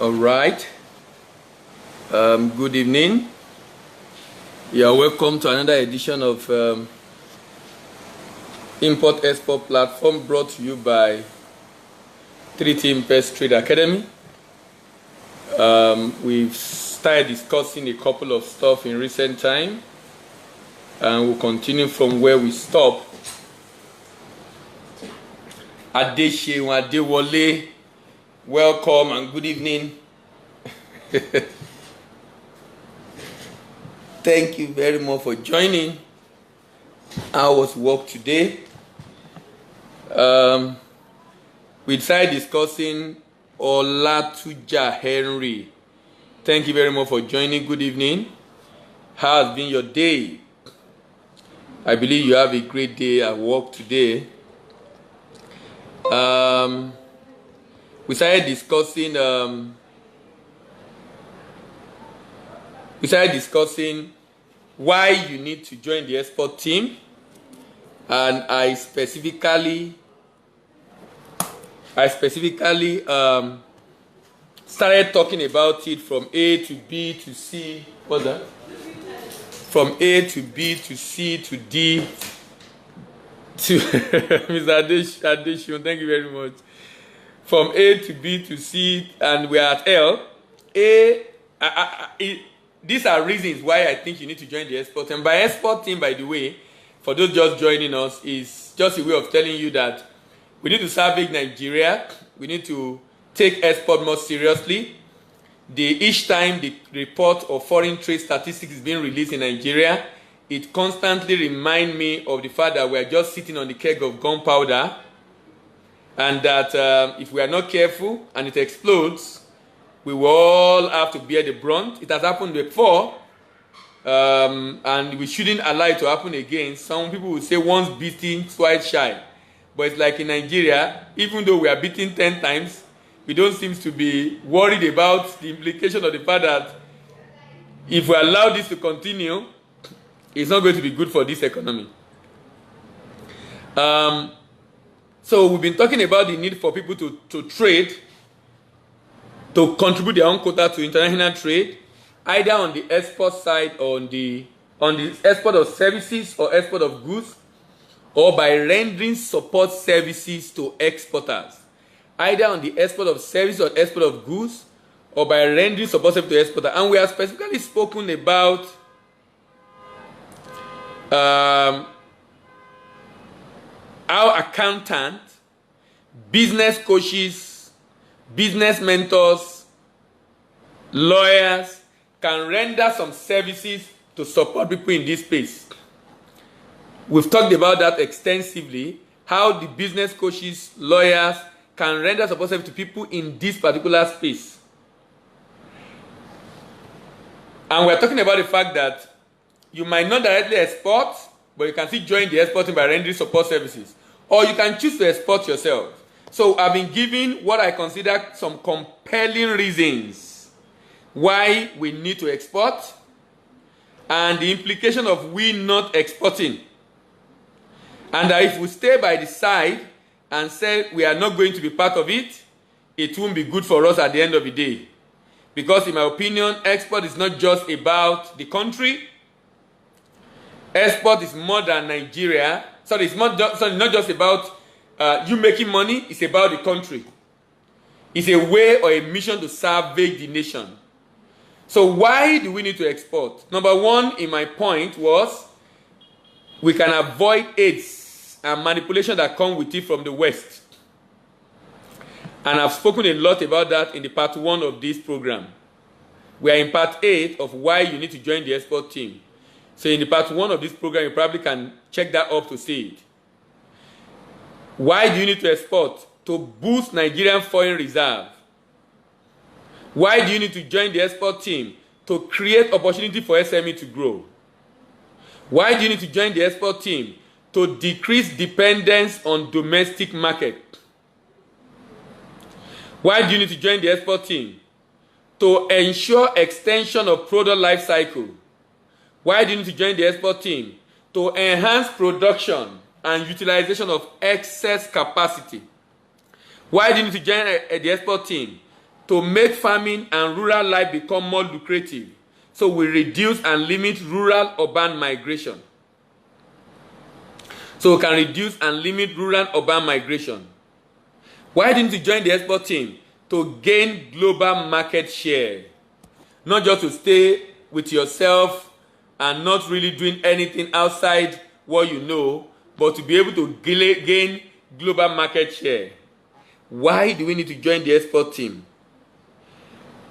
All right. Good evening. You are welcome to another edition of Import Export Platform, brought to you by 3T Impest Trade Academy. We've started discussing a couple of stuff in recent time, and we'll continue from where we stopped. Adeseun Adewole, welcome and good evening. Thank you very much for joining. How was work today? We decided discussing Olatuja Henry. Thank you very much for joining. Good evening. How has been your day? I believe you have a great day at work today. We started discussing why you need to join the export team, and I specifically started talking about it from A to B to C. What's that? From A to B to C to D to Mr. Adeseun, thank you very much. From A to B to C, and we're at L. These are reasons why I think you need to join the export team. By export team, by the way, for those just joining us, is just a way of telling you that we need to salvage Nigeria. We need to take export more seriously. Each time the report of foreign trade statistics is being released in Nigeria, it constantly reminds me of the fact that we are just sitting on the keg of gunpowder, and that if we are not careful and it explodes, we will all have to bear the brunt. It has happened before, and we shouldn't allow it to happen again. Some people will say once beaten, twice shy. But it's like in Nigeria, even though we are beaten 10 times, we don't seem to be worried about the implication of the fact that if we allow this to continue, it's not going to be good for this economy. So we've been talking about the need for people to trade, to contribute their own quota to international trade, either on the export side or on the export of services or export of goods, or by rendering support services to exporters, either on the export of services or export of goods, or by rendering support services to exporters. And we have specifically spoken about how accountants, business coaches, business mentors, lawyers can render some services to support people in this space. We've talked about that extensively, how the business coaches, lawyers can render support service to people in this particular space. And we're talking about the fact that you might not directly export, but you can still join the exporting by rendering support services. Or you can choose to export yourself. So I've been giving what I consider some compelling reasons why we need to export, and the implication of we not exporting. And that if we stay by the side and say we are not going to be part of it, it won't be good for us at the end of the day. Because in my opinion, export is not just about the country. Export is more than Nigeria. Sorry, it's not just about you making money. It's about the country. It's a way or a mission to salvage the nation. So why do we need to export? Number one in my point was we can avoid aids and manipulation that come with it from the West. And I've spoken a lot about that in the part 1 of this program. We are in part 8 of why you need to join the export team. So in the part 1 of this program, you probably can check that up to see it. Why do you need to export? To boost Nigerian foreign reserve. Why do you need to join the export team? To create opportunity for SME to grow. Why do you need to join the export team? To decrease dependence on domestic market. Why do you need to join the export team? To ensure extension of product life cycle. Why do you need to join the export team? To enhance production and utilization of excess capacity. Why do you need to join the export team? to make farming and rural life become more lucrative, so we reduce and limit rural-urban migration. So we can reduce and limit rural-urban migration. Why didn't you join the export team? To gain global market share. Not just to stay with yourself and not really doing anything outside what you know, but to be able to gain global market share. Why do we need to join the export team?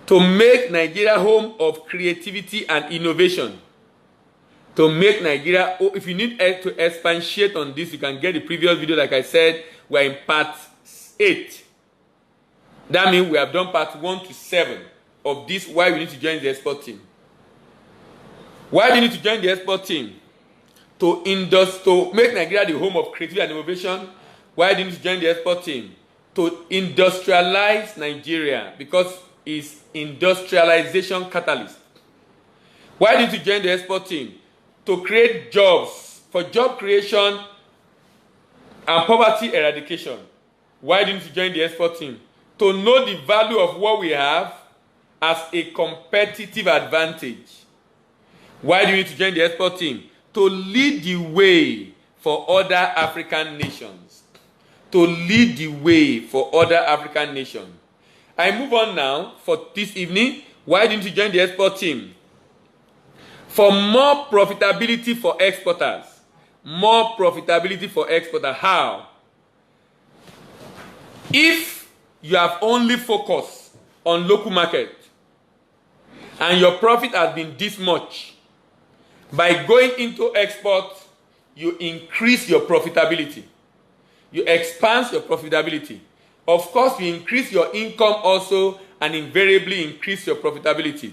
To make Nigeria home of creativity and innovation. To make Nigeria, if you need to expatiate on this, you can get the previous video. Like I said, we're in part 8. That means we have done part 1 to 7 of this, why we need to join the export team. Why do you need to join the export team? To make Nigeria the home of creativity and innovation. Why do you need to join the export team? To industrialize Nigeria, because it's industrialization catalyst. Why do you need to join the export team? To create jobs, for job creation and poverty eradication. Why do you need to join the export team? To know the value of what we have as a competitive advantage. Why do you need to join the export team? To lead the way for other African nations. To lead the way for other African nations. I move on now for this evening. Why didn't you join the export team? For more profitability for exporters. More profitability for exporters. How? If you have only focused on local market and your profit has been this much, by going into export, you increase your profitability. You expand your profitability. Of course, you increase your income also and invariably increase your profitability.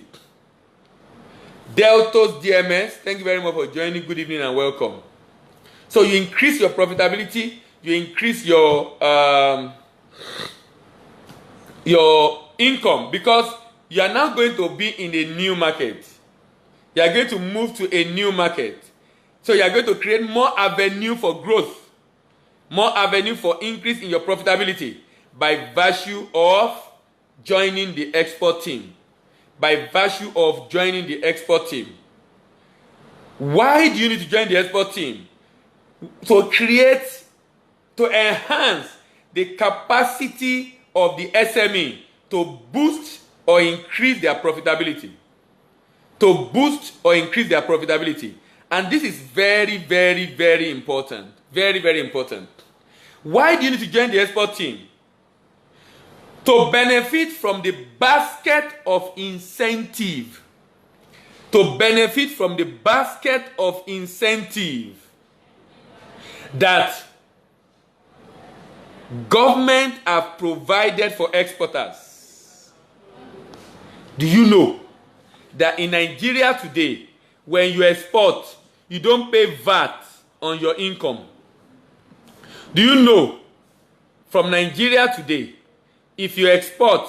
Deltos DMS, thank you very much for joining. Good evening and welcome. So you increase your profitability, you increase your income, because you are now going to be in a new market. You are going to move to a new market. So you are going to create more avenue for growth, more avenue for increase in your profitability by virtue of joining the export team. By virtue of joining the export team. Why do you need to join the export team? To enhance the capacity of the SME to boost or increase their profitability. To boost or increase their profitability. And this is very, very, very important. Very, very important. Why do you need to join the export team? To benefit from the basket of incentive. To benefit from the basket of incentive that government have provided for exporters. Do you know that in Nigeria today, when you export, you don't pay VAT on your income? Do you know from Nigeria today, if you export,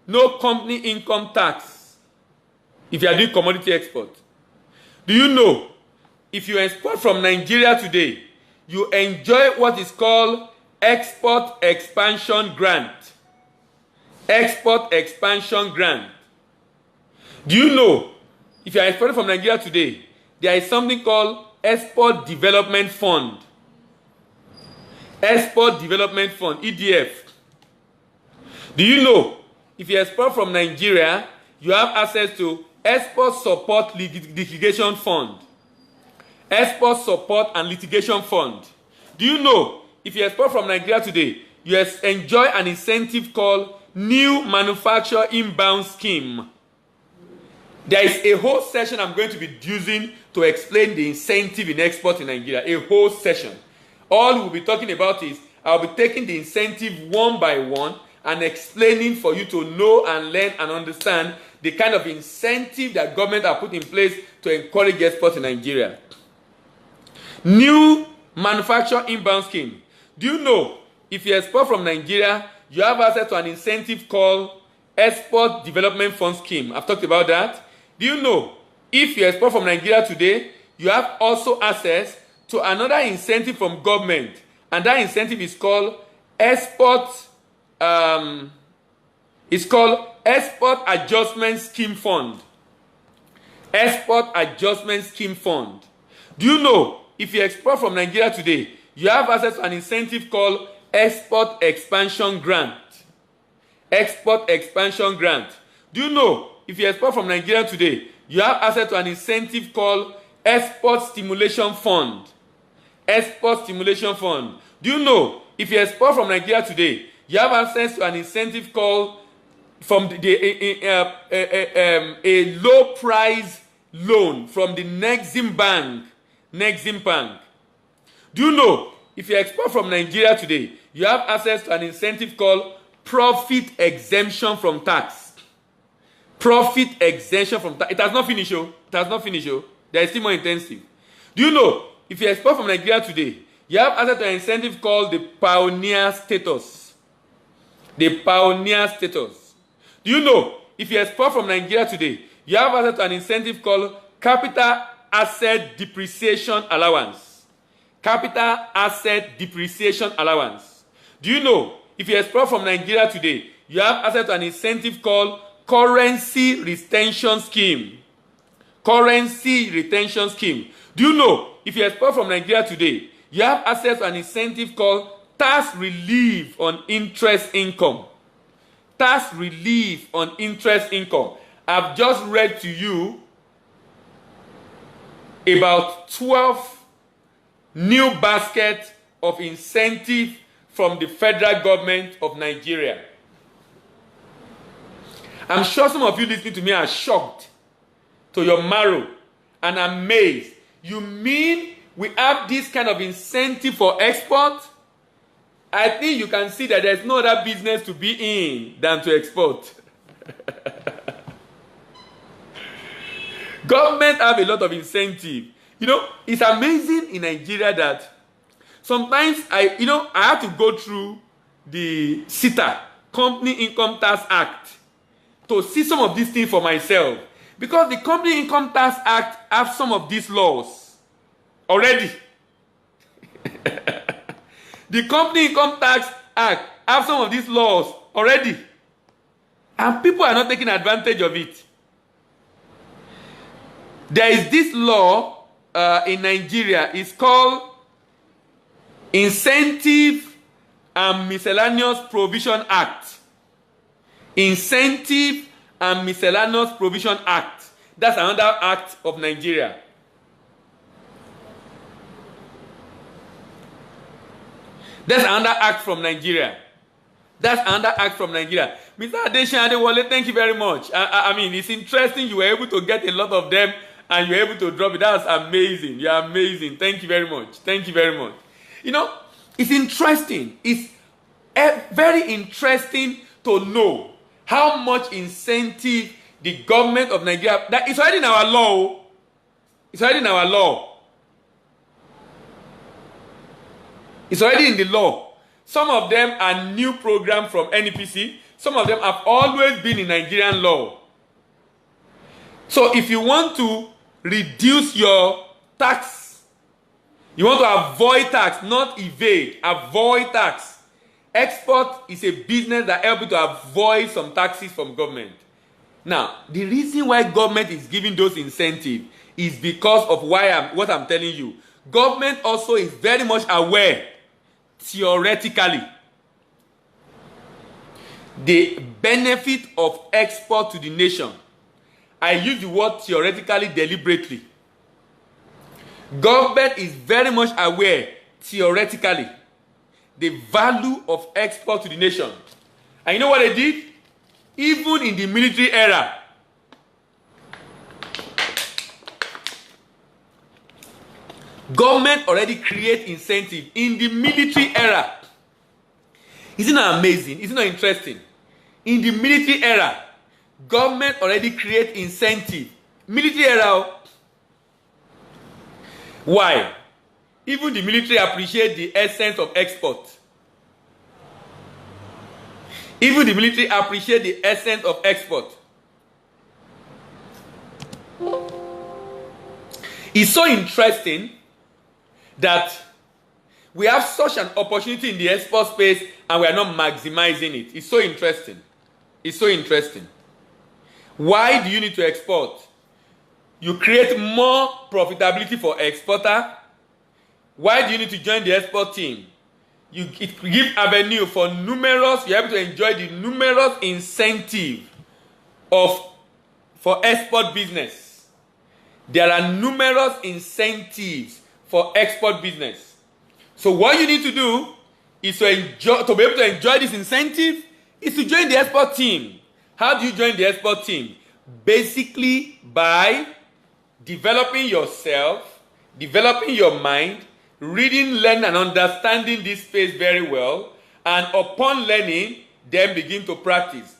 no company income tax if you are doing commodity export? Do you know if you export from Nigeria today, you enjoy what is called export expansion grant? Export expansion grant. Do you know if you are exporting from Nigeria today, there is something called Export Development Fund? Export Development Fund, EDF. Do you know if you export from Nigeria, you have access to Export Support Litigation Fund? Export Support and Litigation Fund. Do you know if you export from Nigeria today, you enjoy an incentive called New Manufacture Inbound Scheme? There is a whole session I'm going to be using to explain the incentive in export in Nigeria. A whole session. All we'll be talking about is, I'll be taking the incentive one by one and explaining for you to know and learn and understand the kind of incentive that government have put in place to encourage export in Nigeria. New Manufacture Inbound Scheme. Do you know if you export from Nigeria, you have access to an incentive called Export Development Fund Scheme? I've talked about that. Do you know if you export from Nigeria today, you have also access to another incentive from government, and that incentive is called Export It's called Export Adjustment Scheme Fund. Export Adjustment Scheme Fund. Do you know, if you export from Nigeria today, you have access to an incentive called Export Expansion Grant. Export Expansion Grant. Do you know, if you export from Nigeria today, you have access to an incentive called Export Stimulation Fund. Export Stimulation Fund. Do you know, if you export from Nigeria today, you have access to an incentive called a low price loan from the Nexim Bank. Nexim Bank. Do you know, if you export from Nigeria today, you have access to an incentive called profit exemption from tax. Profit exemption from tax. It has not finished, oh. It has not finished, oh. There is still more intensive. Do you know, if you export from Nigeria today, you have access to an incentive called the Pioneer Status. The Pioneer Status. Do you know, if you export from Nigeria today, you have access to an incentive called Capital Asset Depreciation Allowance. Capital Asset Depreciation Allowance. Do you know, if you export from Nigeria today, you have access to an incentive called Currency Retention Scheme. Currency Retention Scheme. Do you know, if you export from Nigeria today, you have access to an incentive called Tax Relief on Interest Income. Tax Relief on Interest Income. I've just read to you about 12 new baskets of incentive from the federal government of Nigeria. I'm sure some of you listening to me are shocked to your marrow and amazed. You mean we have this kind of incentive for export? I think you can see that there's no other business to be in than to export. Government have a lot of incentive. You know, it's amazing in Nigeria that sometimes I have to go through the CITA, Company Income Tax Act, to see some of these things for myself. Because the Company Income Tax Act have some of these laws already. The Company Income Tax Act have some of these laws already. And people are not taking advantage of it. There is this law in Nigeria. It's called Incentive and Miscellaneous Provision Act. Incentive and Miscellaneous Provision Act. That's another act of Nigeria. That's another act from Nigeria. That's another act from Nigeria. Mr. Adesina Adewale, thank you very much. I mean, it's interesting you were able to get a lot of them and you were able to drop it. That's amazing. You're amazing. Thank you very much. Thank you very much. You know, it's interesting. It's very interesting to know how much incentive the government of Nigeria, that it's already in our law. It's already in our law. It's already in the law. Some of them are new programs from NEPC. Some of them have always been in Nigerian law. So if you want to reduce your tax, you want to avoid tax, not evade, avoid tax. Export is a business that helps you to avoid some taxes from government. Now, the reason why government is giving those incentives is because of what I'm telling you. Government also is very much aware, theoretically, the benefit of export to the nation. I use the word theoretically deliberately. Government is very much aware, theoretically, the value of export to the nation. And you know what they did? Even in the military era, government already create incentive in the military era. Isn't that amazing? Isn't that interesting? In the military era, government already create incentive. Military era. Why? Even the military appreciate the essence of export. Even the military appreciate the essence of export. It's so interesting that we have such an opportunity in the export space and we are not maximizing it. It's so interesting. is so interesting. Why do you need to export? You create more profitability for exporter. Why do you need to join the export team? It gives avenue for numerous, you're able to enjoy the numerous incentive for export business. There are numerous incentives for export business. So what you need to do is to be able to enjoy this incentive is to join the export team. How do you join the export team? Basically by developing yourself, developing your mind, reading, learning, and understanding this space very well, and upon learning, then begin to practice.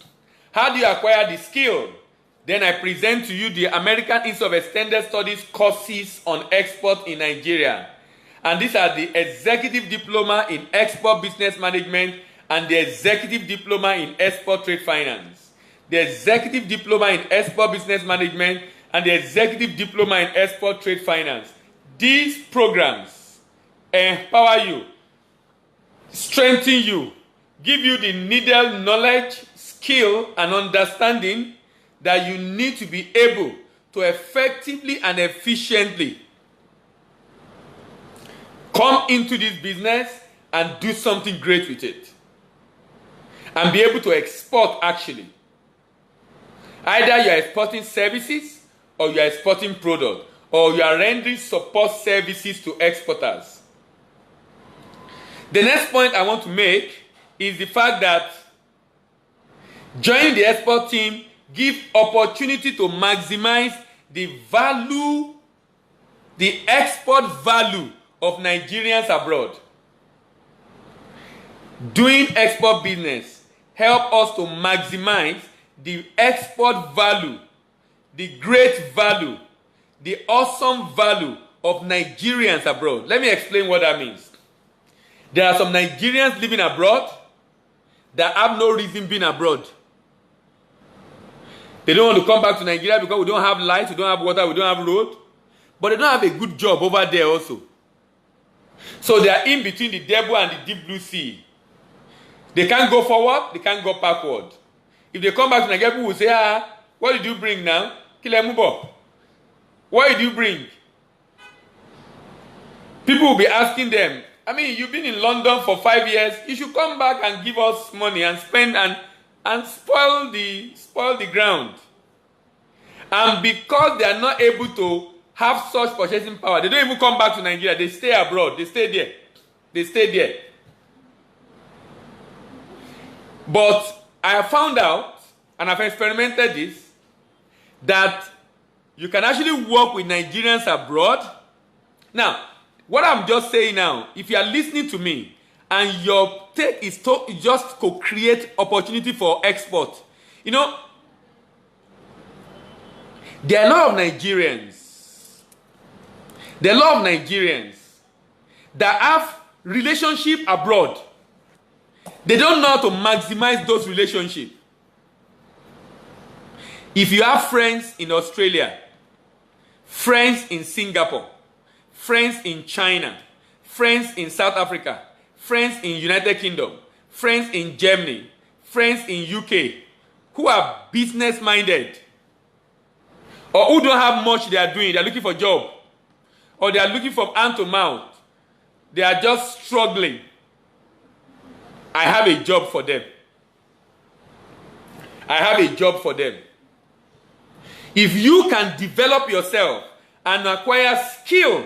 How do you acquire the skill? Then I present to you the American Institute of Extended Studies courses on export in Nigeria. And these are the Executive Diploma in Export Business Management and the Executive Diploma in Export Trade Finance. The Executive Diploma in Export Business Management and the Executive Diploma in Export Trade Finance. These programs empower you, strengthen you, give you the needed knowledge, skill, and understanding that you need to be able to effectively and efficiently come into this business and do something great with it. And be able to export actually. Either you are exporting services or you are exporting product, or you are rendering support services to exporters. The next point I want to make is the fact that joining the export team gives opportunity to maximize the value, the export value of Nigerians abroad. Doing export business helps us to maximize the export value, the great value, the awesome value of Nigerians abroad. Let me explain what that means. There are some Nigerians living abroad that have no reason being abroad. They don't want to come back to Nigeria because we don't have light, we don't have water, we don't have road. But they don't have a good job over there also. So they are in between the devil and the deep blue sea. They can't go forward, they can't go backward. If they come back to Nigeria, people will say, what did you bring now? Kilemubo. What did you bring? People will be asking them, I mean, you've been in London for 5 years. You should come back and give us money and spend and spoil the ground. And because they are not able to have such purchasing power, they don't even come back to Nigeria. They stay abroad. They stay there. They stay there. But I have found out, and I've experimented this, that you can actually work with Nigerians abroad. Now, what I'm just saying now, if you are listening to me and your take is just to create opportunity for export, you know, there are a lot of Nigerians. There are a lot of Nigerians that have relationship abroad. They don't know how to maximize those relationships. If you have friends in Australia, friends in Singapore, friends in China, friends in South Africa, friends in United Kingdom, friends in Germany, friends in UK, who are business-minded, or who don't have much they are doing, they are looking for a job, or they are looking from hand to mouth, they are just struggling, I have a job for them. I have a job for them. If you can develop yourself and acquire skill,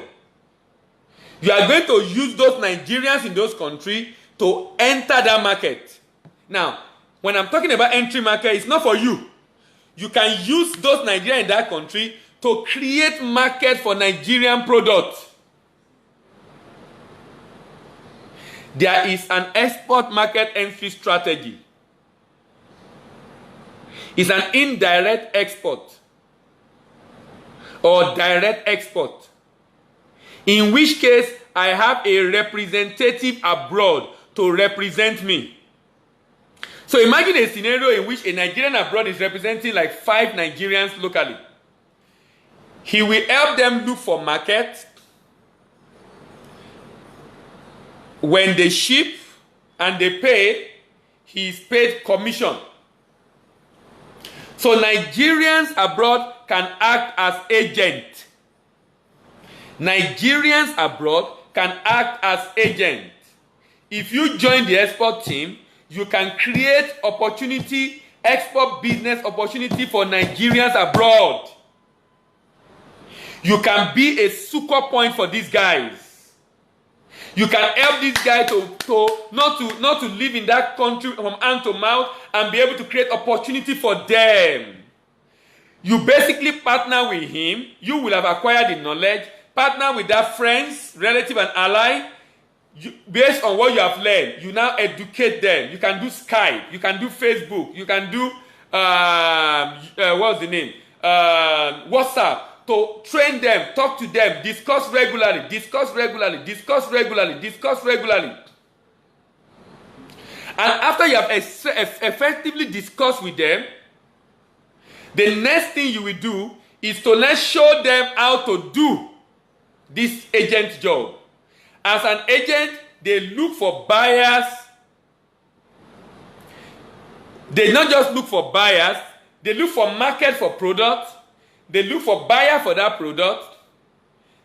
you are going to use those Nigerians in those countries to enter that market. Now, when I'm talking about entry market, it's not for you. You can use those Nigerians in that country to create market for Nigerian products. There is an export market entry strategy. It's an indirect export or direct export, in which case I have a representative abroad to represent me. So imagine a scenario in which a Nigerian abroad is representing like 5 Nigerians locally. He will help them look for market. When they ship and they pay, he is paid commission. So Nigerians abroad can act as agents. Nigerians abroad can act as agents. If you join the export team, you can create opportunity, export business opportunity for Nigerians abroad. You can be a succor point for these guys. You can help these guys not to live in that country from hand to mouth and be able to create opportunity for them. You basically partner with him. You will have acquired the knowledge. Partner with that friends, relative, and ally. Based on what you have learned, you now educate them. You can do Skype. You can do Facebook. You can do what's the name? WhatsApp. To train them, talk to them, discuss regularly. And after you have effectively discussed with them, the next thing you will do is to let's show them how to do this agent job. As an agent, they look for buyers. They not just look for buyers, they look for market for products. They look for buyer for that product.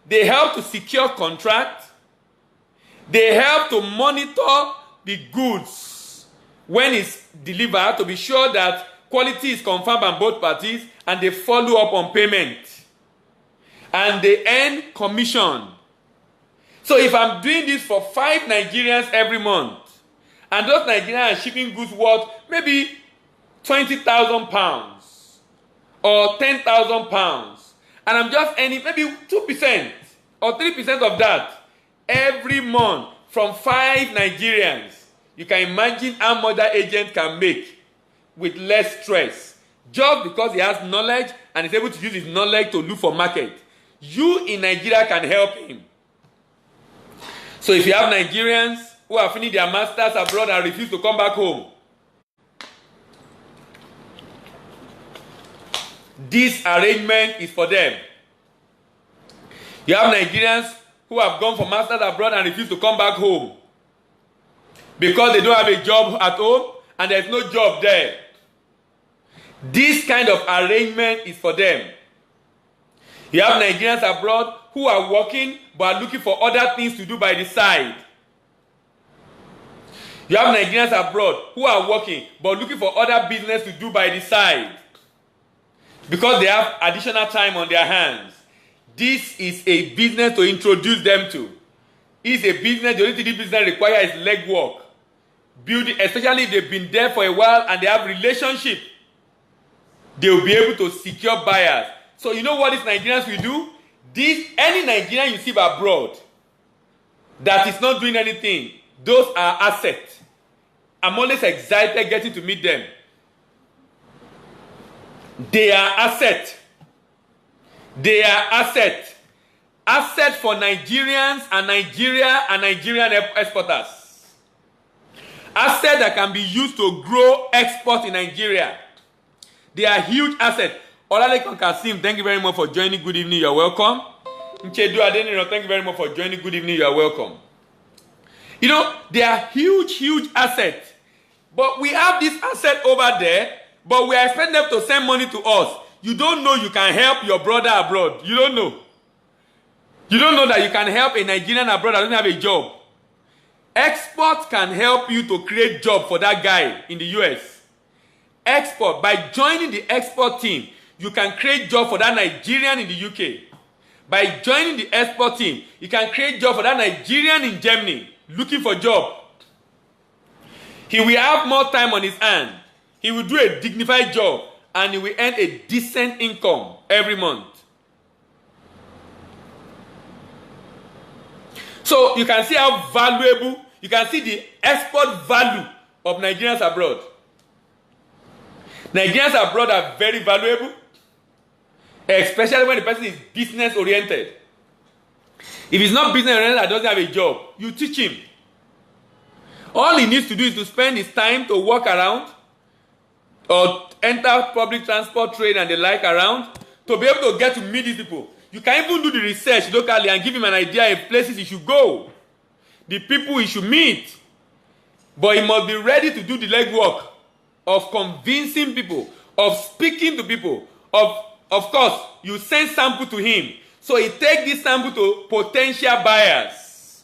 They help to secure contract. They help to monitor the goods when it's delivered to be sure that quality is confirmed by both parties, and they follow up on payment. And they earn commission. So if I'm doing this for 5 Nigerians every month, and those Nigerians are shipping goods worth maybe 20,000 pounds, or 10,000 pounds, and I'm just earning maybe 2% or 3% of that every month from 5 Nigerians, you can imagine how much that agent can make with less stress, just because he has knowledge and is able to use his knowledge to look for market. You in Nigeria can help him. So if you have Nigerians who have finished their masters abroad and refuse to come back home, this arrangement is for them. You have Nigerians who have gone for masters abroad and refuse to come back home because they don't have a job at home and there's no job there. This kind of arrangement is for them. You have Nigerians abroad who are working but are looking for other things to do by the side. You have Nigerians abroad who are working but looking for other business to do by the side, because they have additional time on their hands. This is a business to introduce them to. It's a business, the only thing this business requires is leg work. Building, especially if they've been there for a while and they have relationship, they will be able to secure buyers. So you know what these Nigerians will do? Any Nigerian you see abroad that is not doing anything, those are assets. I'm always excited getting to meet them. They are asset. They are asset. Asset for Nigerians and Nigeria and Nigerian exporters. Asset that can be used to grow export in Nigeria. They are huge asset. Olalekan Kasim, thank you very much for joining. Good evening, you are welcome. Nchedu Adeniro, thank you very much for joining. Good evening, you are welcome. You know, they are huge assets. But we have this asset over there, but we expect them to send money to us. You don't know you can help your brother abroad. You don't know. You don't know that you can help a Nigerian abroad that doesn't have a job. Export can help you to create job for that guy in the US. Export, by joining the export team, you can create job for that Nigerian in the UK. By joining the export team, you can create job for that Nigerian in Germany looking for job. He will have more time on his hand. He will do a dignified job and he will earn a decent income every month. So you can see how valuable, you can see the export value of Nigerians abroad. Nigerians abroad are very valuable, especially when the person is business oriented. If he's not business oriented and doesn't have a job, you teach him. All he needs to do is to spend his time to walk around or enter public transport, train and the like around to be able to get to meet these people. You can even do the research locally and give him an idea of places he should go, the people he should meet. But he must be ready to do the legwork of convincing people, of speaking to people. Of course, you send sample to him. So he take this sample to potential buyers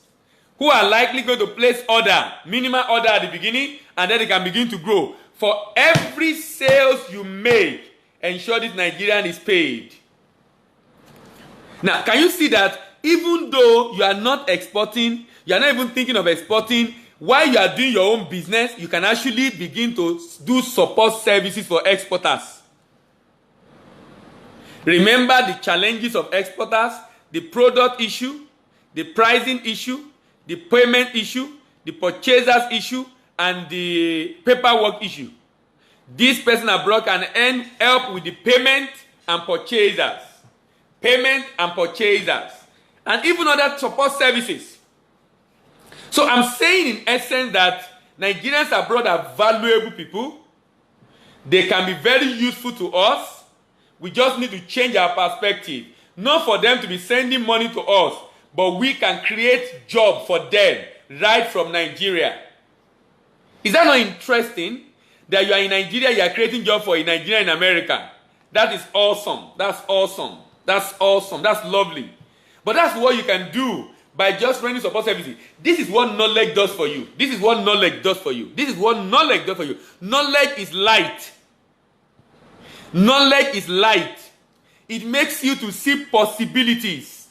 who are likely going to place order, minimal order at the beginning, and then they can begin to grow. For every sales you make, ensure this Nigerian is paid. Now, can you see that even though you are not exporting, you are not even thinking of exporting, while you are doing your own business, you can actually begin to do support services for exporters. Remember the challenges of exporters, the product issue, the pricing issue, the payment issue, the purchasers issue, and the paperwork issue. This person abroad can help with the payment and purchasers. Payment and purchasers. And even other support services. So I'm saying in essence that Nigerians abroad are valuable people. They can be very useful to us. We just need to change our perspective. Not for them to be sending money to us, but we can create jobs for them right from Nigeria. Is that not interesting? That you are in Nigeria, you are creating jobs for a Nigeria in America. That is awesome. That's awesome. That's awesome. That's lovely. But that's what you can do by just running support services. This is what knowledge does for you. This is what knowledge does for you. This is what knowledge does for you. Knowledge is light. Knowledge is light. It makes you to see possibilities.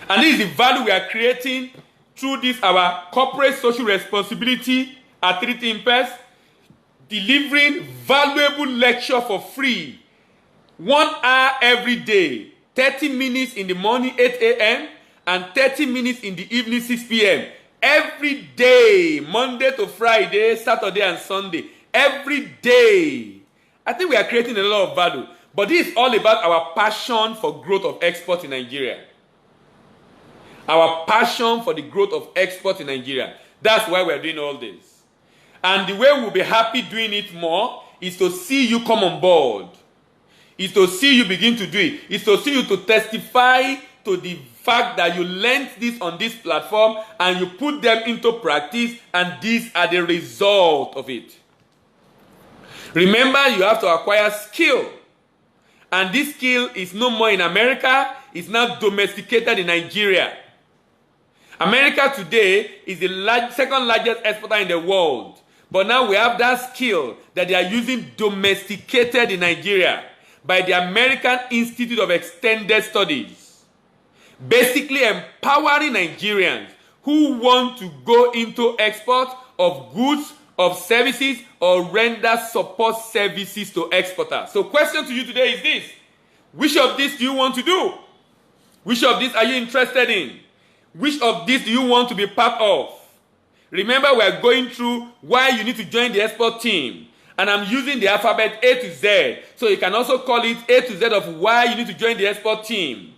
And this is the value we are creating through this, our corporate social responsibility at 3T Impulse, delivering valuable lecture for free. 1 hour every day. 30 minutes in the morning, 8 a.m., and 30 minutes in the evening, 6 p.m. Every day, Monday to Friday, Saturday and Sunday. Every day. I think we are creating a lot of value. But this is all about our passion for growth of export in Nigeria. Our passion for the growth of export in Nigeria. That's why we're doing all this. And the way we'll be happy doing it more is to see you come on board. Is to see you begin to do it. Is to see you to testify to the fact that you learned this on this platform and you put them into practice, and these are the result of it. Remember, you have to acquire skill. And this skill is no more in America, it's now domesticated in Nigeria. America today is the second largest exporter in the world. But now we have that skill that they are using domesticated in Nigeria by the American Institute of Extended Studies. Basically empowering Nigerians who want to go into export of goods, of services, or render support services to exporters. So question to you today is this: which of these do you want to do? Which of these are you interested in? Which of these do you want to be part of? Remember, we are going through why you need to join the export team. And I'm using the alphabet A to Z. So you can also call it A to Z of why you need to join the export team.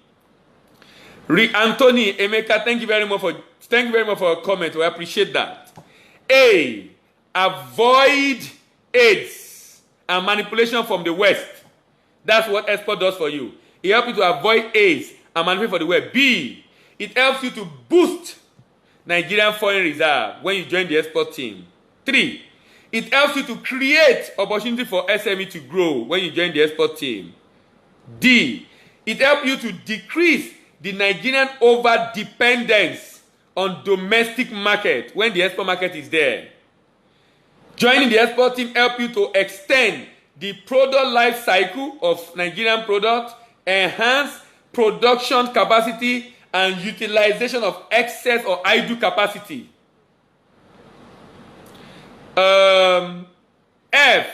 Anthony Emeka, thank you very much for your comment. We appreciate that. A, avoid aids and manipulation from the West. That's what export does for you. It helps you to avoid aids and manipulation from the West. B, it helps you to boost Nigerian foreign reserve when you join the export team. 3, it helps you to create opportunity for SME to grow when you join the export team. D, it helps you to decrease the Nigerian over-dependence on domestic market when the export market is there. Joining the export team helps you to extend the product life cycle of Nigerian products, enhance production capacity, and utilization of excess or idle capacity. F,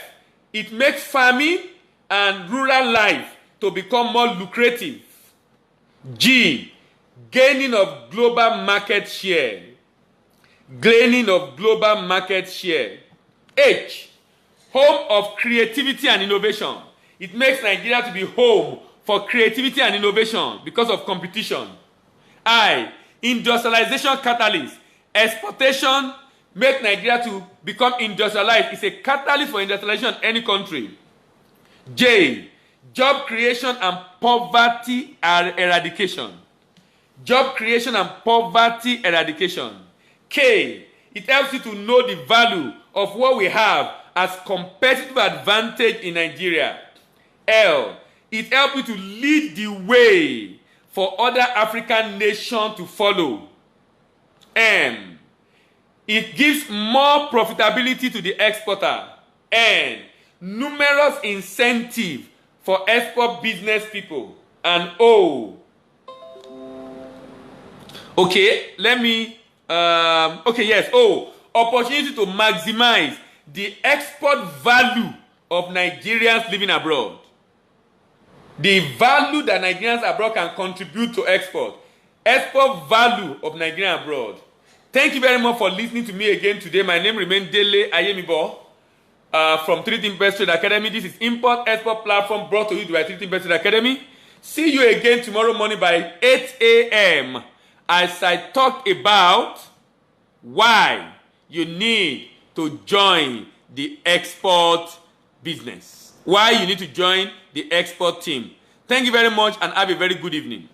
it makes farming and rural life to become more lucrative. G, gaining of global market share. Gaining of global market share. H, home of creativity and innovation. It makes Nigeria to be home for creativity and innovation because of competition. I, industrialization catalyst. Exportation make Nigeria to become industrialized. It's a catalyst for industrialization in any country. J, job creation and poverty eradication. Job creation and poverty eradication. K, it helps you to know the value of what we have as competitive advantage in Nigeria. L, it helps you to lead the way for other African nations to follow. M, it gives more profitability to the exporter. N, numerous incentives for export business people. And O, okay, let me, O, opportunity to maximize the export value of Nigerians living abroad. The value that Nigerians abroad can contribute to export. Export value of Nigerians abroad. Thank you very much for listening to me again today. My name remains Dele Ayemibo from 3D Best Trade Academy. This is Import-Export platform brought to you by 3D Best Trade Academy. See you again tomorrow morning by 8 a.m. as I talk about why you need to join the export business. Why you need to join the export team. Thank you very much and have a very good evening.